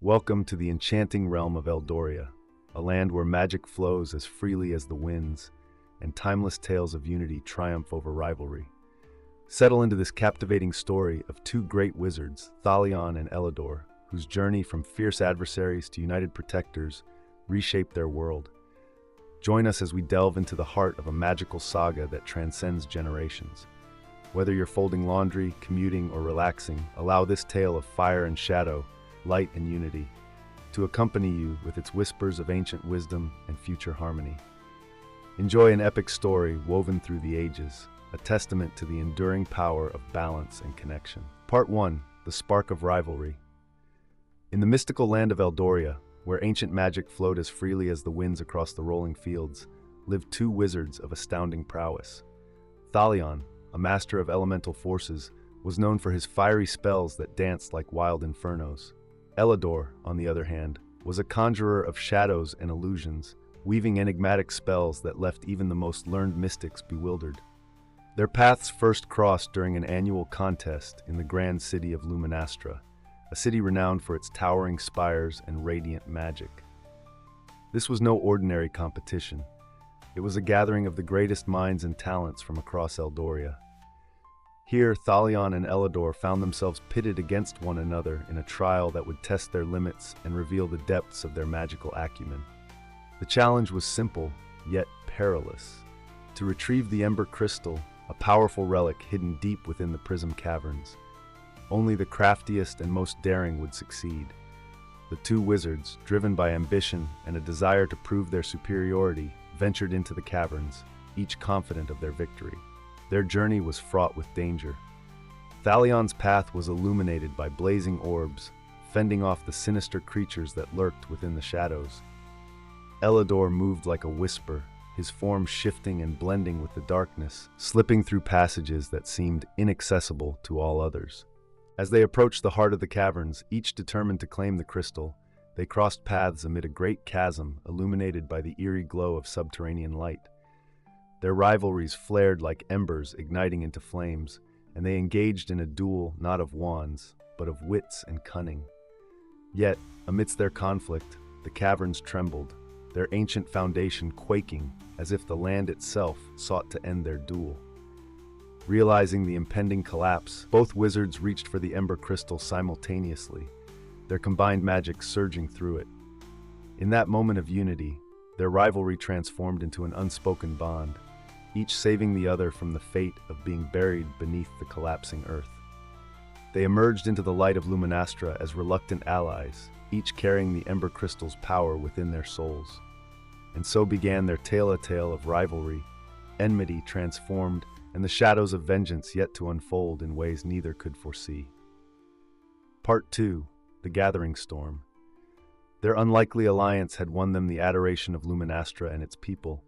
Welcome to the enchanting realm of Eldoria, a land where magic flows as freely as the winds, and timeless tales of unity triumph over rivalry. Settle into this captivating story of two great wizards, Thalion and Eledor, whose journey from fierce adversaries to united protectors reshaped their world. Join us as we delve into the heart of a magical saga that transcends generations. Whether you're folding laundry, commuting, or relaxing, allow this tale of fire and shadow, light and unity, to accompany you with its whispers of ancient wisdom and future harmony. Enjoy an epic story woven through the ages, a testament to the enduring power of balance and connection. Part 1. The Spark of Rivalry. In the mystical land of Eldoria, where ancient magic flowed as freely as the winds across the rolling fields, lived two wizards of astounding prowess. Thalion, a master of elemental forces, was known for his fiery spells that danced like wild infernos. Eledor, on the other hand, was a conjurer of shadows and illusions, weaving enigmatic spells that left even the most learned mystics bewildered. Their paths first crossed during an annual contest in the grand city of Luminastra, a city renowned for its towering spires and radiant magic. This was no ordinary competition. It was a gathering of the greatest minds and talents from across Eldoria. Here, Thalion and Eledor found themselves pitted against one another in a trial that would test their limits and reveal the depths of their magical acumen. The challenge was simple, yet perilous. To retrieve the Ember Crystal, a powerful relic hidden deep within the Prism Caverns. Only the craftiest and most daring would succeed. The two wizards, driven by ambition and a desire to prove their superiority, ventured into the caverns, each confident of their victory. Their journey was fraught with danger. Thalion's path was illuminated by blazing orbs, fending off the sinister creatures that lurked within the shadows. Eledor moved like a whisper, his form shifting and blending with the darkness, slipping through passages that seemed inaccessible to all others. As they approached the heart of the caverns, each determined to claim the crystal, they crossed paths amid a great chasm illuminated by the eerie glow of subterranean light. Their rivalries flared like embers igniting into flames, and they engaged in a duel not of wands, but of wits and cunning. Yet, amidst their conflict, the caverns trembled, their ancient foundation quaking as if the land itself sought to end their duel. Realizing the impending collapse, both wizards reached for the Ember Crystal simultaneously, their combined magic surging through it. In that moment of unity, their rivalry transformed into an unspoken bond, each saving the other from the fate of being buried beneath the collapsing earth. They emerged into the light of Luminastra as reluctant allies, each carrying the Ember Crystal's power within their souls. And so began their tale of rivalry, enmity transformed, and the shadows of vengeance yet to unfold in ways neither could foresee. Part 2. The Gathering Storm. Their unlikely alliance had won them the adoration of Luminastra and its people,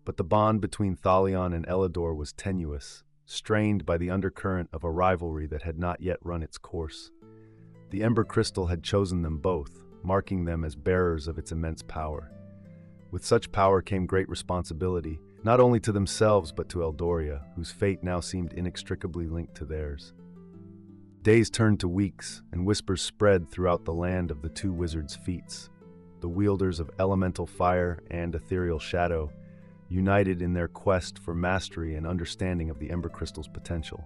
but the bond between Thalion and Eledor was tenuous, strained by the undercurrent of a rivalry that had not yet run its course. The Ember Crystal had chosen them both, marking them as bearers of its immense power. With such power came great responsibility, not only to themselves but to Eldoria, whose fate now seemed inextricably linked to theirs. Days turned to weeks, and whispers spread throughout the land of the two wizards' feats. The wielders of elemental fire and ethereal shadow, united in their quest for mastery and understanding of the Ember Crystal's potential.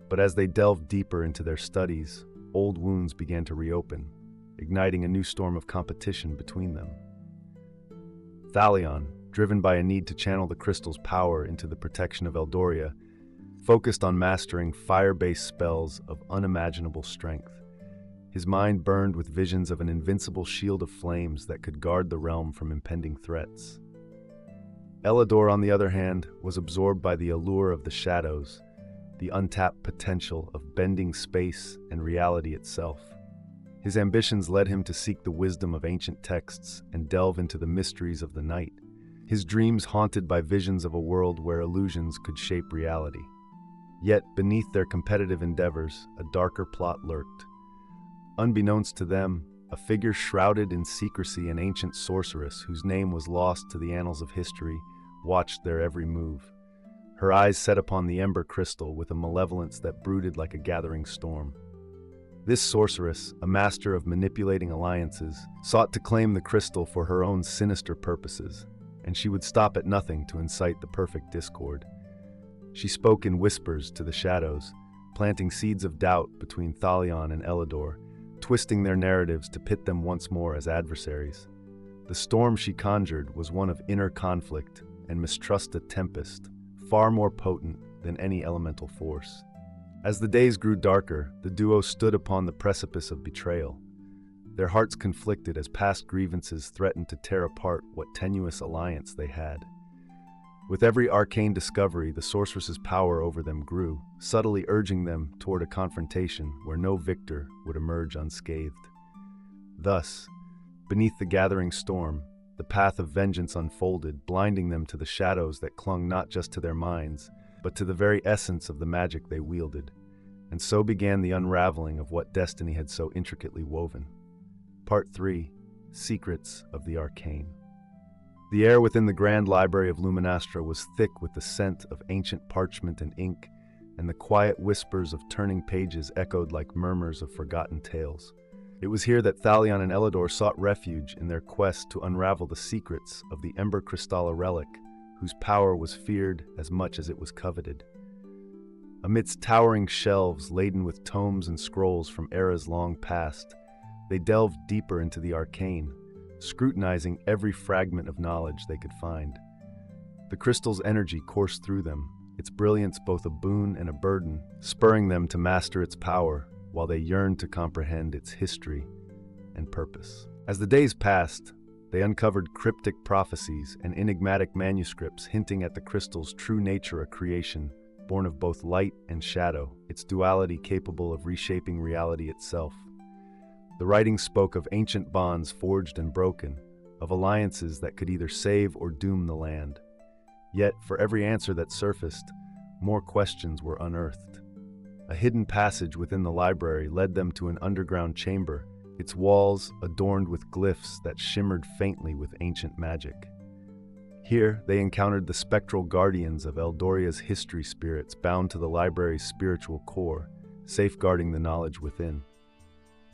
But as they delved deeper into their studies, old wounds began to reopen, igniting a new storm of competition between them. Thalion, driven by a need to channel the crystal's power into the protection of Eldoria, focused on mastering fire-based spells of unimaginable strength. His mind burned with visions of an invincible shield of flames that could guard the realm from impending threats. Eledor, on the other hand, was absorbed by the allure of the shadows, the untapped potential of bending space and reality itself. His ambitions led him to seek the wisdom of ancient texts and delve into the mysteries of the night, his dreams haunted by visions of a world where illusions could shape reality. Yet, beneath their competitive endeavors, a darker plot lurked. Unbeknownst to them, a figure shrouded in secrecy, an ancient sorceress whose name was lost to the annals of history, watched their every move. Her eyes set upon the Ember Crystal with a malevolence that brooded like a gathering storm. This sorceress, a master of manipulating alliances, sought to claim the crystal for her own sinister purposes, and she would stop at nothing to incite the perfect discord. She spoke in whispers to the shadows, planting seeds of doubt between Thalion and Eledor, twisting their narratives to pit them once more as adversaries. The storm she conjured was one of inner conflict and mistrust, a tempest, far more potent than any elemental force. As the days grew darker, the duo stood upon the precipice of betrayal. Their hearts conflicted as past grievances threatened to tear apart what tenuous alliance they had. With every arcane discovery, the sorceress's power over them grew, subtly urging them toward a confrontation where no victor would emerge unscathed. Thus, beneath the gathering storm, the path of vengeance unfolded, blinding them to the shadows that clung not just to their minds, but to the very essence of the magic they wielded. And so began the unraveling of what destiny had so intricately woven. Part 3. Secrets of the Arcane. The air within the grand library of Luminastra was thick with the scent of ancient parchment and ink, and the quiet whispers of turning pages echoed like murmurs of forgotten tales. It was here that Thalion and Eledor sought refuge in their quest to unravel the secrets of the Ember Crystal relic, whose power was feared as much as it was coveted. Amidst towering shelves laden with tomes and scrolls from eras long past, they delved deeper into the arcane, scrutinizing every fragment of knowledge they could find. The crystal's energy coursed through them, its brilliance both a boon and a burden, spurring them to master its power while they yearned to comprehend its history and purpose. As the days passed, they uncovered cryptic prophecies and enigmatic manuscripts hinting at the crystal's true nature, a creation born of both light and shadow, its duality capable of reshaping reality itself. The writing spoke of ancient bonds forged and broken, of alliances that could either save or doom the land. Yet, for every answer that surfaced, more questions were unearthed. A hidden passage within the library led them to an underground chamber, its walls adorned with glyphs that shimmered faintly with ancient magic. Here, they encountered the spectral guardians of Eldoria's history, spirits bound to the library's spiritual core, safeguarding the knowledge within.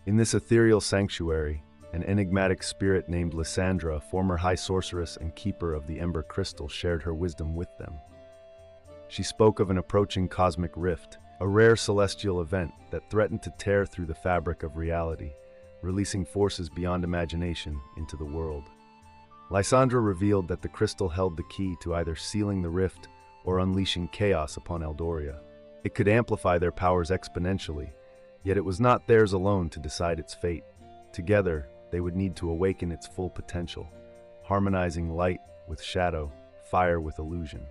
In this ethereal sanctuary, an enigmatic spirit named Lysandra, former high sorceress and keeper of the Ember Crystal, shared her wisdom with them. She spoke of an approaching cosmic rift, a rare celestial event that threatened to tear through the fabric of reality, releasing forces beyond imagination into the world. Lysandra revealed that the crystal held the key to either sealing the rift or unleashing chaos upon Eldoria. It could amplify their powers exponentially, yet it was not theirs alone to decide its fate. Together, they would need to awaken its full potential, harmonizing light with shadow, fire with illusion.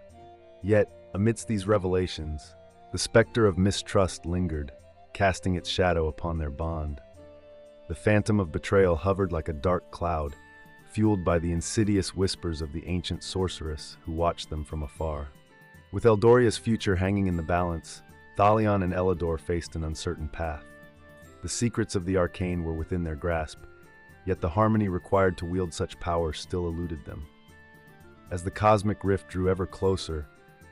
Yet, amidst these revelations, the specter of mistrust lingered, casting its shadow upon their bond. The phantom of betrayal hovered like a dark cloud, fueled by the insidious whispers of the ancient sorceress who watched them from afar. With Eldoria's future hanging in the balance, Thalion and Eledor faced an uncertain path. The secrets of the arcane were within their grasp, yet the harmony required to wield such power still eluded them. As the cosmic rift drew ever closer,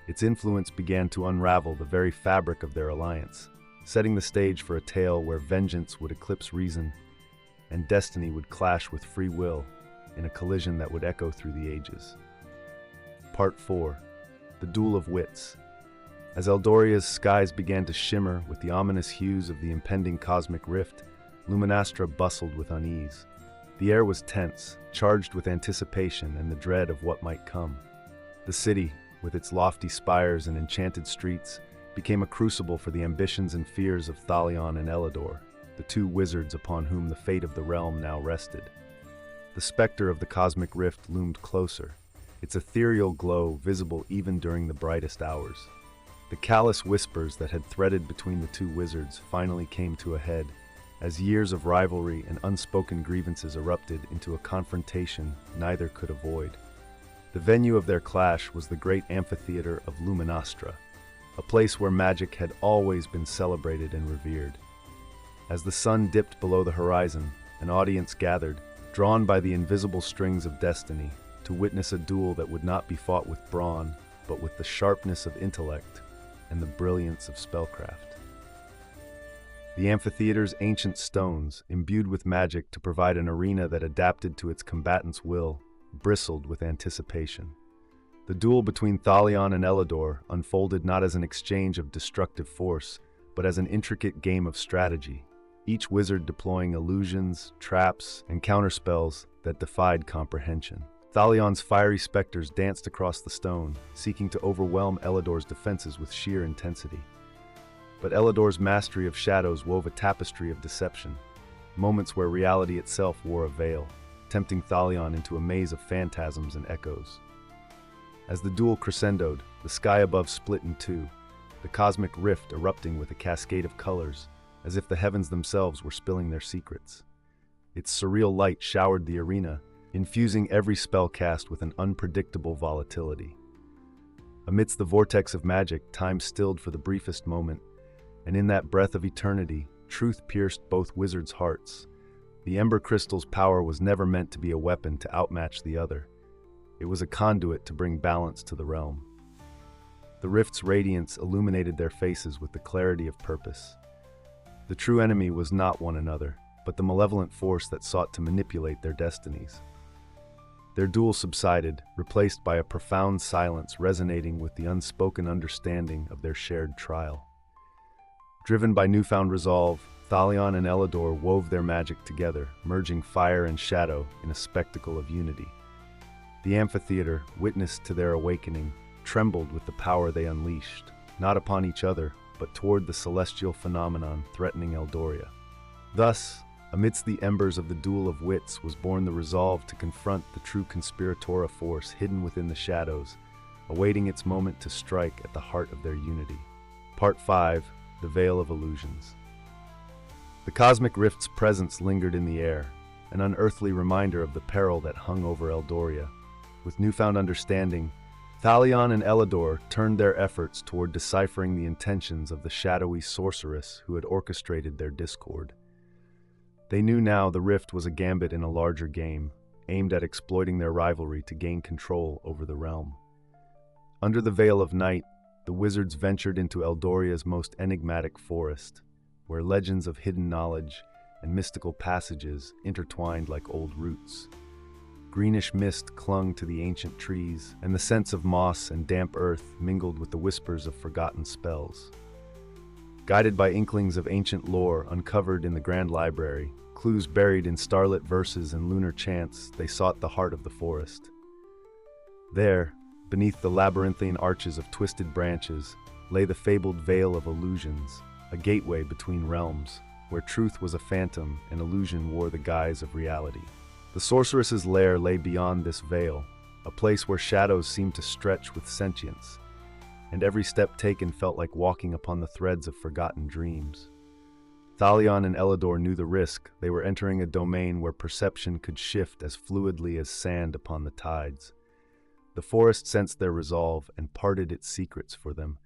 its influence began to unravel the very fabric of their alliance, setting the stage for a tale where vengeance would eclipse reason and destiny would clash with free will in a collision that would echo through the ages. Part 4. The Duel of Wits. As Eldoria's skies began to shimmer with the ominous hues of the impending cosmic rift, Luminastra bustled with unease. The air was tense, charged with anticipation and the dread of what might come. The city, with its lofty spires and enchanted streets, became a crucible for the ambitions and fears of Thalion and Eledor, the two wizards upon whom the fate of the realm now rested. The specter of the cosmic rift loomed closer, its ethereal glow visible even during the brightest hours. The callous whispers that had threaded between the two wizards finally came to a head, as years of rivalry and unspoken grievances erupted into a confrontation neither could avoid. The venue of their clash was the great amphitheater of Luminastra, a place where magic had always been celebrated and revered. As the sun dipped below the horizon, an audience gathered, drawn by the invisible strings of destiny, to witness a duel that would not be fought with brawn, but with the sharpness of intellect and the brilliance of spellcraft. The amphitheater's ancient stones, imbued with magic to provide an arena that adapted to its combatants' will, bristled with anticipation. The duel between Thalion and Eledor unfolded not as an exchange of destructive force, but as an intricate game of strategy, each wizard deploying illusions, traps, and counterspells that defied comprehension. Thalion's fiery specters danced across the stone, seeking to overwhelm Eledor's defenses with sheer intensity. But Eledor's mastery of shadows wove a tapestry of deception, moments where reality itself wore a veil, tempting Thalion into a maze of phantasms and echoes. As the duel crescendoed, the sky above split in two, the cosmic rift erupting with a cascade of colors, as if the heavens themselves were spilling their secrets. Its surreal light showered the arena, infusing every spell cast with an unpredictable volatility. Amidst the vortex of magic, time stilled for the briefest moment, and in that breath of eternity, truth pierced both wizards' hearts. The Ember Crystal's power was never meant to be a weapon to outmatch the other. It was a conduit to bring balance to the realm. The rift's radiance illuminated their faces with the clarity of purpose. The true enemy was not one another, but the malevolent force that sought to manipulate their destinies. Their duel subsided, replaced by a profound silence resonating with the unspoken understanding of their shared trial. Driven by newfound resolve, Thalion and Eledor wove their magic together, merging fire and shadow in a spectacle of unity. The amphitheater, witness to their awakening, trembled with the power they unleashed, not upon each other, but toward the celestial phenomenon threatening Eldoria. Thus, amidst the embers of the duel of wits was born the resolve to confront the true conspiratora force hidden within the shadows, awaiting its moment to strike at the heart of their unity. Part 5. The Veil of Illusions. The cosmic rift's presence lingered in the air, an unearthly reminder of the peril that hung over Eldoria. With newfound understanding, Thalion and Eledor turned their efforts toward deciphering the intentions of the shadowy sorceress who had orchestrated their discord. They knew now the rift was a gambit in a larger game, aimed at exploiting their rivalry to gain control over the realm. Under the veil of night, the wizards ventured into Eldoria's most enigmatic forest, where legends of hidden knowledge and mystical passages intertwined like old roots. Greenish mist clung to the ancient trees, and the scents of moss and damp earth mingled with the whispers of forgotten spells. Guided by inklings of ancient lore uncovered in the Grand Library, clues buried in starlit verses and lunar chants, they sought the heart of the forest. There, beneath the labyrinthine arches of twisted branches, lay the fabled Veil of Illusions, a gateway between realms, where truth was a phantom and illusion wore the guise of reality. The sorceress's lair lay beyond this veil, a place where shadows seemed to stretch with sentience, and every step taken felt like walking upon the threads of forgotten dreams. Thalion and Eledor knew the risk. They were entering a domain where perception could shift as fluidly as sand upon the tides. The forest sensed their resolve and parted its secrets for them,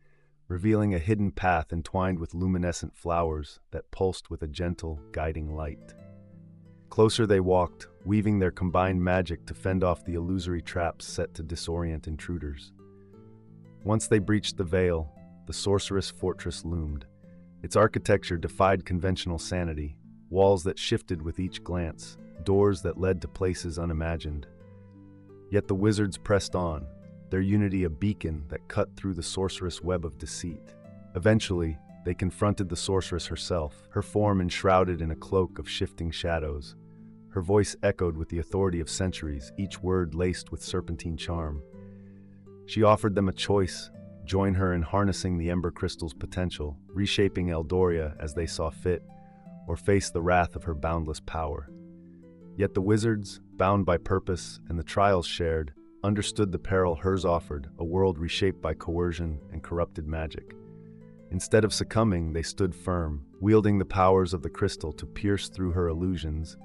revealing a hidden path entwined with luminescent flowers that pulsed with a gentle, guiding light. Closer they walked, weaving their combined magic to fend off the illusory traps set to disorient intruders. Once they breached the veil, the sorceress fortress loomed. Its architecture defied conventional sanity, walls that shifted with each glance, doors that led to places unimagined. Yet the wizards pressed on, their unity a beacon that cut through the sorceress' web of deceit. Eventually, they confronted the sorceress herself, her form enshrouded in a cloak of shifting shadows. Her voice echoed with the authority of centuries, each word laced with serpentine charm. She offered them a choice: join her in harnessing the Ember Crystal's potential, reshaping Eldoria as they saw fit, or face the wrath of her boundless power. Yet the wizards, bound by purpose and the trials shared, understood the peril hers offered, a world reshaped by coercion and corrupted magic. Instead of succumbing, they stood firm, wielding the powers of the crystal to pierce through her illusions,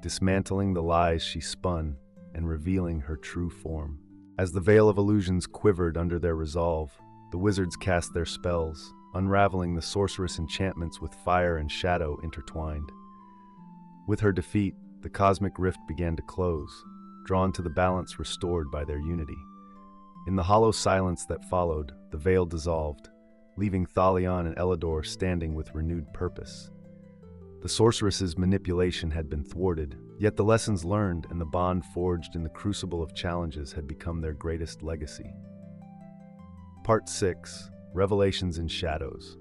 dismantling the lies she spun and revealing her true form. As the Veil of Illusions quivered under their resolve, the wizards cast their spells, unraveling the sorceress' enchantments with fire and shadow intertwined. With her defeat, the cosmic rift began to close, drawn to the balance restored by their unity. In the hollow silence that followed, the veil dissolved, leaving Thalion and Eledor standing with renewed purpose. The sorceress's manipulation had been thwarted, yet the lessons learned and the bond forged in the crucible of challenges had become their greatest legacy. Part 6. Revelations in Shadows.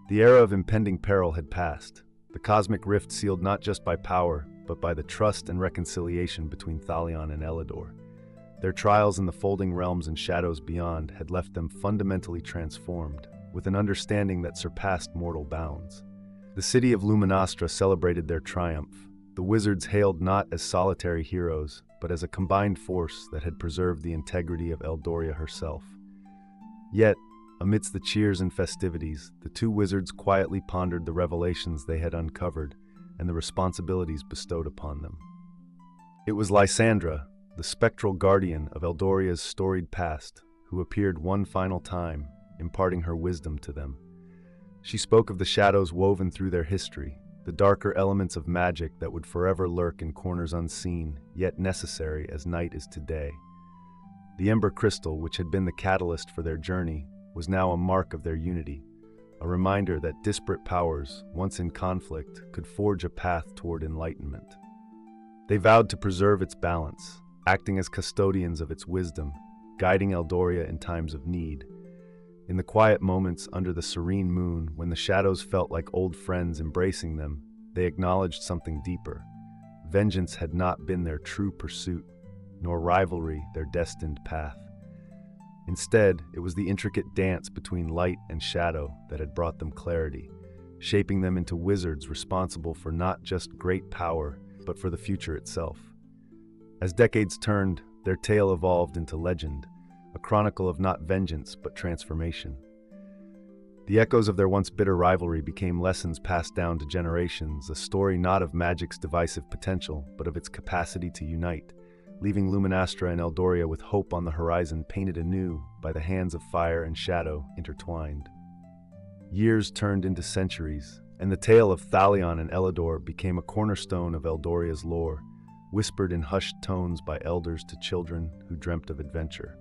The era of impending peril had passed, the cosmic rift sealed not just by power, but by the trust and reconciliation between Thalion and Eledor. Their trials in the folding realms and shadows beyond had left them fundamentally transformed, with an understanding that surpassed mortal bounds. The city of Luminostra celebrated their triumph. The wizards hailed not as solitary heroes, but as a combined force that had preserved the integrity of Eldoria herself. Yet, amidst the cheers and festivities, the two wizards quietly pondered the revelations they had uncovered and the responsibilities bestowed upon them. It was Lysandra, the spectral guardian of Eldoria's storied past, who appeared one final time, imparting her wisdom to them. She spoke of the shadows woven through their history, the darker elements of magic that would forever lurk in corners unseen, yet necessary as night is today. The Ember Crystal, which had been the catalyst for their journey, was now a mark of their unity, a reminder that disparate powers, once in conflict, could forge a path toward enlightenment. They vowed to preserve its balance, acting as custodians of its wisdom, guiding Eldoria in times of need. In the quiet moments under the serene moon, when the shadows felt like old friends embracing them, they acknowledged something deeper. Vengeance had not been their true pursuit, nor rivalry their destined path. Instead, it was the intricate dance between light and shadow that had brought them clarity, shaping them into wizards responsible for not just great power, but for the future itself. As decades turned, their tale evolved into legend, a chronicle of not vengeance but transformation. The echoes of their once bitter rivalry became lessons passed down to generations, a story not of magic's divisive potential, but of its capacity to unite, leaving Luminostra and Eldoria with hope on the horizon painted anew by the hands of fire and shadow intertwined. Years turned into centuries, and the tale of Thalion and Eledor became a cornerstone of Eldoria's lore, whispered in hushed tones by elders to children who dreamt of adventure.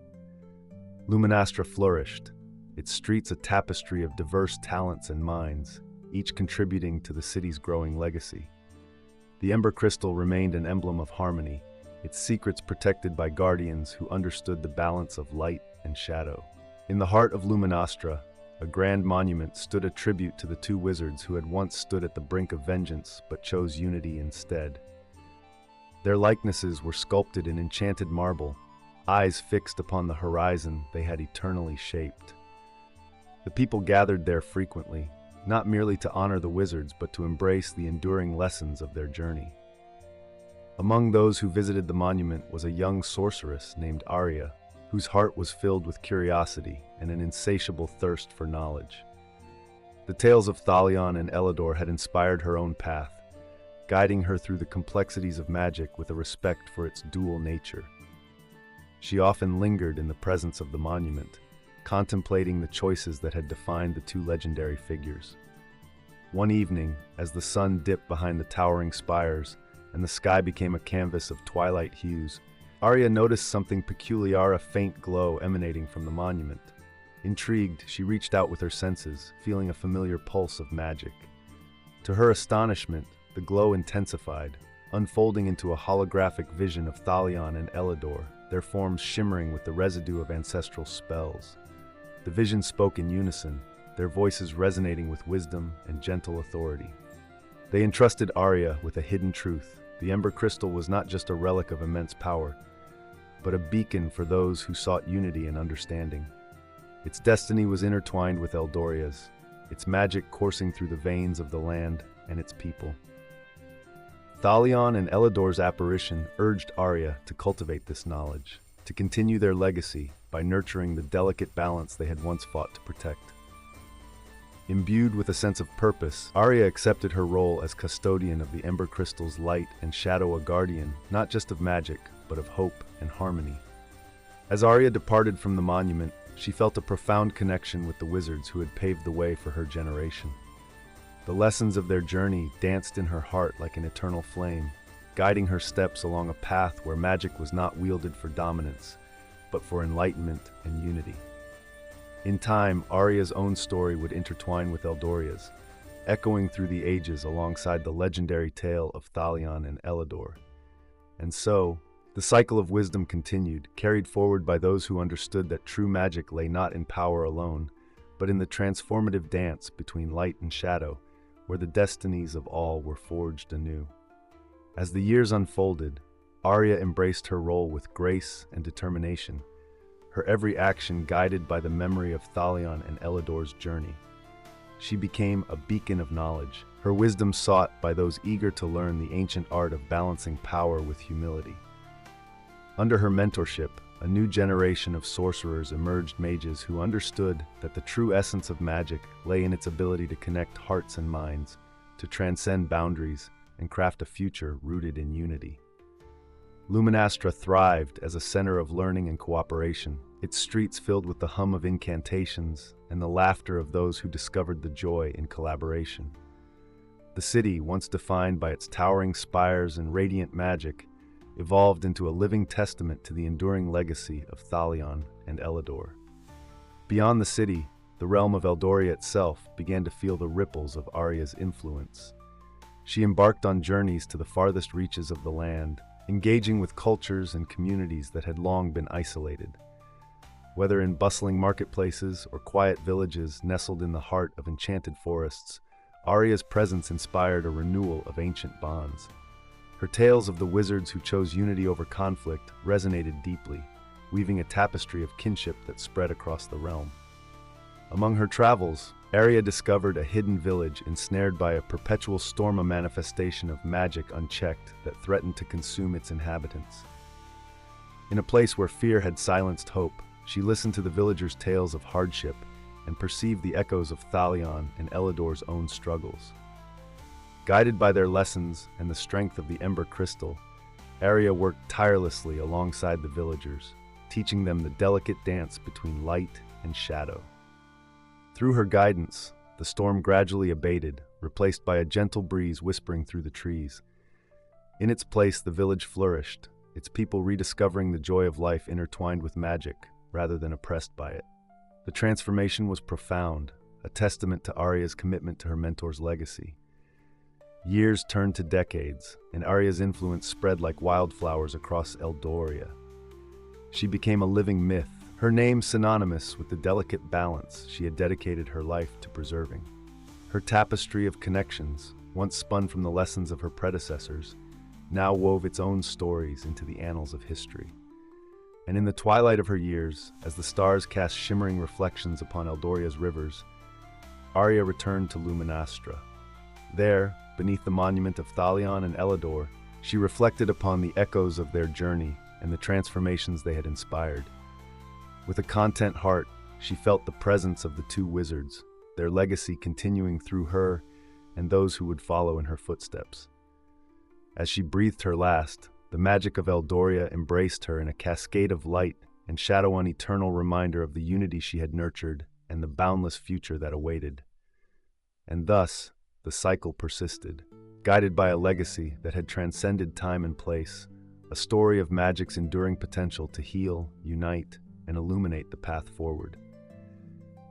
Luminostra flourished, its streets a tapestry of diverse talents and minds, each contributing to the city's growing legacy. The Ember Crystal remained an emblem of harmony, its secrets protected by guardians who understood the balance of light and shadow. In the heart of Luminostra, a grand monument stood a tribute to the two wizards who had once stood at the brink of vengeance but chose unity instead. Their likenesses were sculpted in enchanted marble, eyes fixed upon the horizon they had eternally shaped. The people gathered there frequently, not merely to honor the wizards but to embrace the enduring lessons of their journey. Among those who visited the monument was a young sorceress named Aria, whose heart was filled with curiosity and an insatiable thirst for knowledge. The tales of Thalion and Eledor had inspired her own path, guiding her through the complexities of magic with a respect for its dual nature. She often lingered in the presence of the monument, contemplating the choices that had defined the two legendary figures. One evening, as the sun dipped behind the towering spires and the sky became a canvas of twilight hues, Aria noticed something peculiar, a faint glow emanating from the monument. Intrigued, she reached out with her senses, feeling a familiar pulse of magic. To her astonishment, the glow intensified, unfolding into a holographic vision of Thalion and Eledor, their forms shimmering with the residue of ancestral spells. The vision spoke in unison, their voices resonating with wisdom and gentle authority. They entrusted Aria with a hidden truth. The Ember Crystal was not just a relic of immense power, but a beacon for those who sought unity and understanding. Its destiny was intertwined with Eldoria's, its magic coursing through the veins of the land and its people. Thalion and Eledor's apparition urged Aria to cultivate this knowledge, to continue their legacy by nurturing the delicate balance they had once fought to protect. Imbued with a sense of purpose, Aria accepted her role as custodian of the Ember Crystal's light and shadow, a guardian, not just of magic, but of hope and harmony. As Aria departed from the monument, she felt a profound connection with the wizards who had paved the way for her generation. The lessons of their journey danced in her heart like an eternal flame, guiding her steps along a path where magic was not wielded for dominance, but for enlightenment and unity. In time, Aria's own story would intertwine with Eldoria's, echoing through the ages alongside the legendary tale of Thalion and Eledor. And so, the cycle of wisdom continued, carried forward by those who understood that true magic lay not in power alone, but in the transformative dance between light and shadow, where the destinies of all were forged anew. As the years unfolded, Aria embraced her role with grace and determination, her every action guided by the memory of Thalion and Eledor's journey. She became a beacon of knowledge, her wisdom sought by those eager to learn the ancient art of balancing power with humility. Under her mentorship, a new generation of sorcerers emerged, mages who understood that the true essence of magic lay in its ability to connect hearts and minds, to transcend boundaries, and craft a future rooted in unity. Luminastra thrived as a center of learning and cooperation, its streets filled with the hum of incantations and the laughter of those who discovered the joy in collaboration. The city, once defined by its towering spires and radiant magic, evolved into a living testament to the enduring legacy of Thalion and Eledor. Beyond the city, the realm of Eldoria itself began to feel the ripples of Aria's influence. She embarked on journeys to the farthest reaches of the land, engaging with cultures and communities that had long been isolated. Whether in bustling marketplaces or quiet villages nestled in the heart of enchanted forests, Aria's presence inspired a renewal of ancient bonds. Her tales of the wizards who chose unity over conflict resonated deeply, weaving a tapestry of kinship that spread across the realm. Among her travels, Aria discovered a hidden village ensnared by a perpetual storm, a manifestation of magic unchecked that threatened to consume its inhabitants. In a place where fear had silenced hope, she listened to the villagers' tales of hardship and perceived the echoes of Thalion and Eledor's own struggles. Guided by their lessons and the strength of the Ember Crystal, Aria worked tirelessly alongside the villagers, teaching them the delicate dance between light and shadow. Through her guidance, the storm gradually abated, replaced by a gentle breeze whispering through the trees. In its place, the village flourished, its people rediscovering the joy of life intertwined with magic, rather than oppressed by it. The transformation was profound, a testament to Aria's commitment to her mentor's legacy. Years turned to decades, and Aria's influence spread like wildflowers across Eldoria. She became a living myth, her name synonymous with the delicate balance she had dedicated her life to preserving. Her tapestry of connections, once spun from the lessons of her predecessors, now wove its own stories into the annals of history. And in the twilight of her years, as the stars cast shimmering reflections upon Eldoria's rivers, Aria returned to Luminastra. There, beneath the monument of Thalion and Eledor, she reflected upon the echoes of their journey and the transformations they had inspired. With a content heart, she felt the presence of the two wizards, their legacy continuing through her and those who would follow in her footsteps. As she breathed her last, the magic of Eldoria embraced her in a cascade of light and shadow, an eternal reminder of the unity she had nurtured and the boundless future that awaited. And thus, the cycle persisted, guided by a legacy that had transcended time and place, a story of magic's enduring potential to heal, unite, and illuminate the path forward.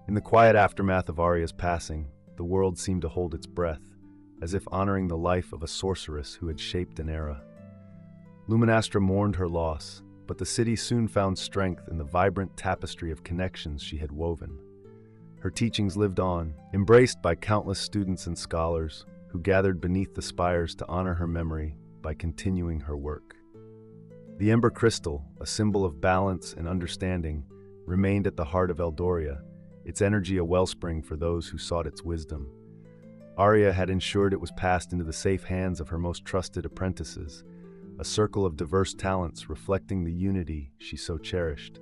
In the quiet aftermath of Aria's passing, the world seemed to hold its breath, as if honoring the life of a sorceress who had shaped an era. Luminastra mourned her loss, but the city soon found strength in the vibrant tapestry of connections she had woven. Her teachings lived on, embraced by countless students and scholars who gathered beneath the spires to honor her memory by continuing her work. The Ember Crystal, a symbol of balance and understanding, remained at the heart of Eldoria, its energy a wellspring for those who sought its wisdom. Aria had ensured it was passed into the safe hands of her most trusted apprentices, a circle of diverse talents reflecting the unity she so cherished.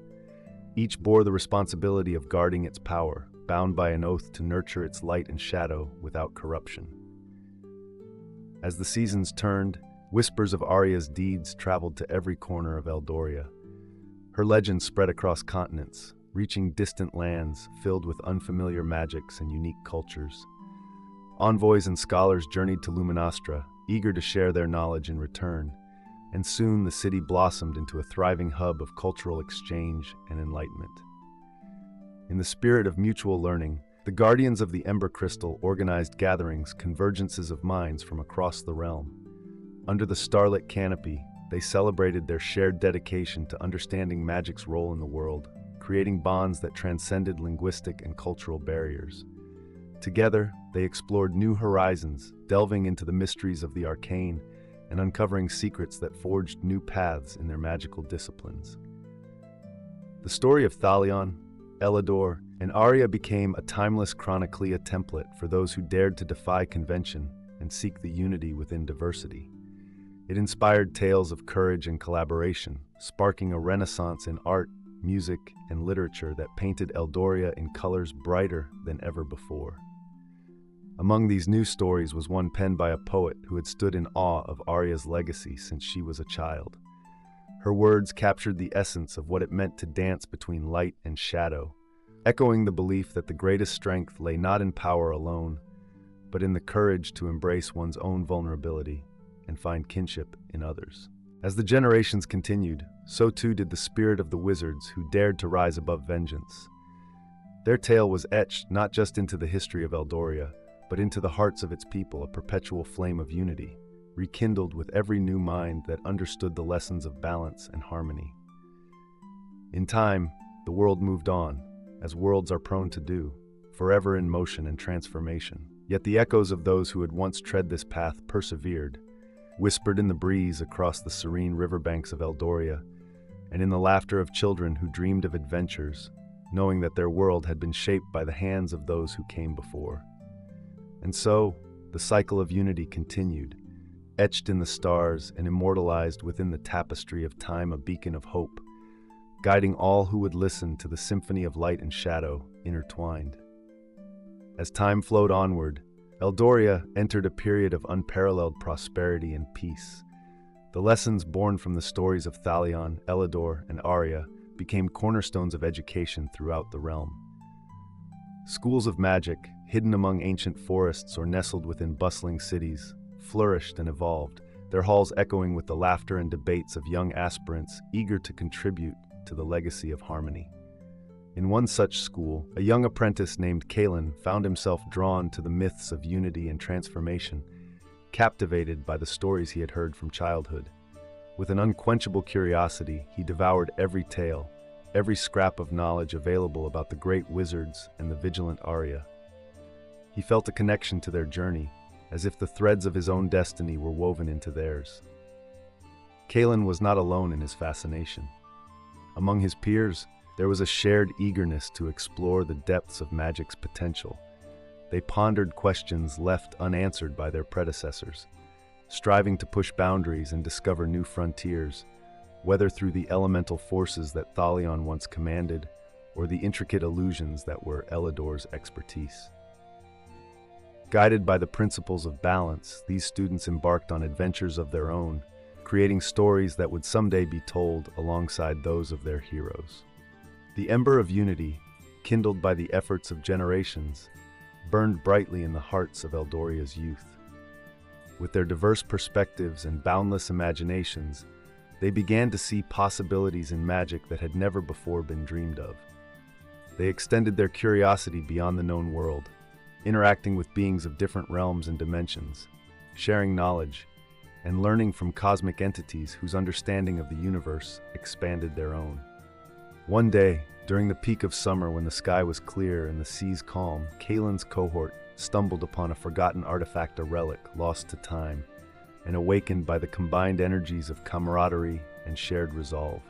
Each bore the responsibility of guarding its power, bound by an oath to nurture its light and shadow without corruption. As the seasons turned, whispers of Aria's deeds traveled to every corner of Eldoria. Her legend spread across continents, reaching distant lands filled with unfamiliar magics and unique cultures. Envoys and scholars journeyed to Luminastra, eager to share their knowledge in return, and soon the city blossomed into a thriving hub of cultural exchange and enlightenment. In the spirit of mutual learning, The guardians of the Ember Crystal organized gatherings, convergences of minds from across the realm. Under the starlit canopy, they celebrated their shared dedication to understanding magic's role in the world, creating bonds that transcended linguistic and cultural barriers. Together, they explored new horizons, delving into the mysteries of the arcane and uncovering secrets that forged new paths in their magical disciplines. The story of Thalion, Eledor, and Aria became a timeless chroniclia template for those who dared to defy convention and seek the unity within diversity. It inspired tales of courage and collaboration, sparking a renaissance in art, music, and literature that painted Eldoria in colors brighter than ever before. Among these new stories was one penned by a poet who had stood in awe of Aria's legacy since she was a child. Her words captured the essence of what it meant to dance between light and shadow, echoing the belief that the greatest strength lay not in power alone, but in the courage to embrace one's own vulnerability and find kinship in others. As the generations continued, so too did the spirit of the wizards who dared to rise above vengeance. Their tale was etched not just into the history of Eldoria, but into the hearts of its people, a perpetual flame of unity, rekindled with every new mind that understood the lessons of balance and harmony. In time, the world moved on, as worlds are prone to do, forever in motion and transformation. Yet the echoes of those who had once tread this path persevered, whispered in the breeze across the serene riverbanks of Eldoria, and in the laughter of children who dreamed of adventures, knowing that their world had been shaped by the hands of those who came before. And so, the cycle of unity continued, etched in the stars and immortalized within the tapestry of time, a beacon of hope, guiding all who would listen to the symphony of light and shadow intertwined. As time flowed onward, Eldoria entered a period of unparalleled prosperity and peace. The lessons born from the stories of Thalion, Eledor, and Aria became cornerstones of education throughout the realm. Schools of magic, hidden among ancient forests or nestled within bustling cities, flourished and evolved, their halls echoing with the laughter and debates of young aspirants eager to contribute to the legacy of harmony. In one such school, a young apprentice named Kaelan found himself drawn to the myths of unity and transformation, captivated by the stories he had heard from childhood. With an unquenchable curiosity, he devoured every tale, every scrap of knowledge available about the great wizards and the vigilant Aria. He felt a connection to their journey, as if the threads of his own destiny were woven into theirs. Kaelan was not alone in his fascination. Among his peers, there was a shared eagerness to explore the depths of magic's potential. They pondered questions left unanswered by their predecessors, striving to push boundaries and discover new frontiers, whether through the elemental forces that Thalion once commanded or the intricate illusions that were Eledor's expertise. Guided by the principles of balance, these students embarked on adventures of their own, creating stories that would someday be told alongside those of their heroes. The ember of unity, kindled by the efforts of generations, burned brightly in the hearts of Eldoria's youth. With their diverse perspectives and boundless imaginations, they began to see possibilities in magic that had never before been dreamed of. They extended their curiosity beyond the known world, interacting with beings of different realms and dimensions, sharing knowledge, and learning from cosmic entities whose understanding of the universe expanded their own. One day, during the peak of summer when the sky was clear and the seas calm, Kaelan's cohort stumbled upon a forgotten artifact, a relic lost to time, and awakened by the combined energies of camaraderie and shared resolve.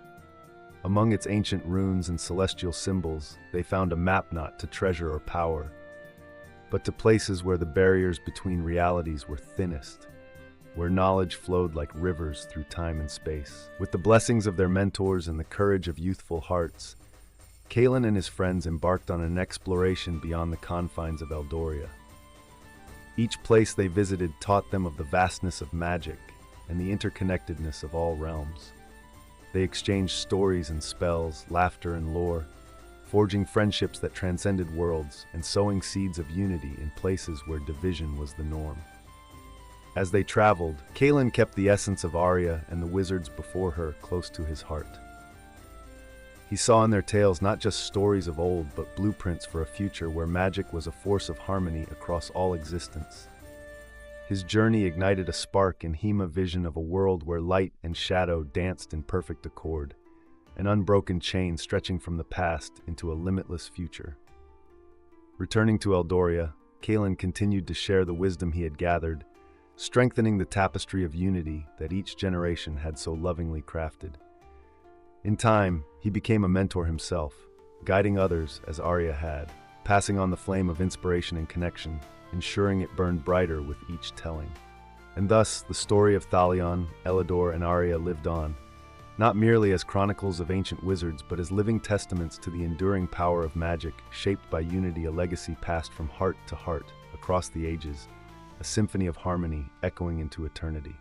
Among its ancient runes and celestial symbols, they found a map not to treasure or power, but to places where the barriers between realities were thinnest, where knowledge flowed like rivers through time and space. With the blessings of their mentors and the courage of youthful hearts, Kaelan and his friends embarked on an exploration beyond the confines of Eldoria. Each place they visited taught them of the vastness of magic and the interconnectedness of all realms. They exchanged stories and spells, laughter and lore, forging friendships that transcended worlds and sowing seeds of unity in places where division was the norm. As they traveled, Kaelan kept the essence of Aria and the wizards before her close to his heart. He saw in their tales not just stories of old, but blueprints for a future where magic was a force of harmony across all existence. His journey ignited a spark in Hema vision of a world where light and shadow danced in perfect accord, an unbroken chain stretching from the past into a limitless future. Returning to Eldoria, Kaelan continued to share the wisdom he had gathered, strengthening the tapestry of unity that each generation had so lovingly crafted. In time, he became a mentor himself, guiding others as Aria had, passing on the flame of inspiration and connection, ensuring it burned brighter with each telling. And thus, the story of Thalion, Eledor, and Aria lived on, not merely as chronicles of ancient wizards, but as living testaments to the enduring power of magic, shaped by unity, a legacy passed from heart to heart across the ages, a symphony of harmony echoing into eternity.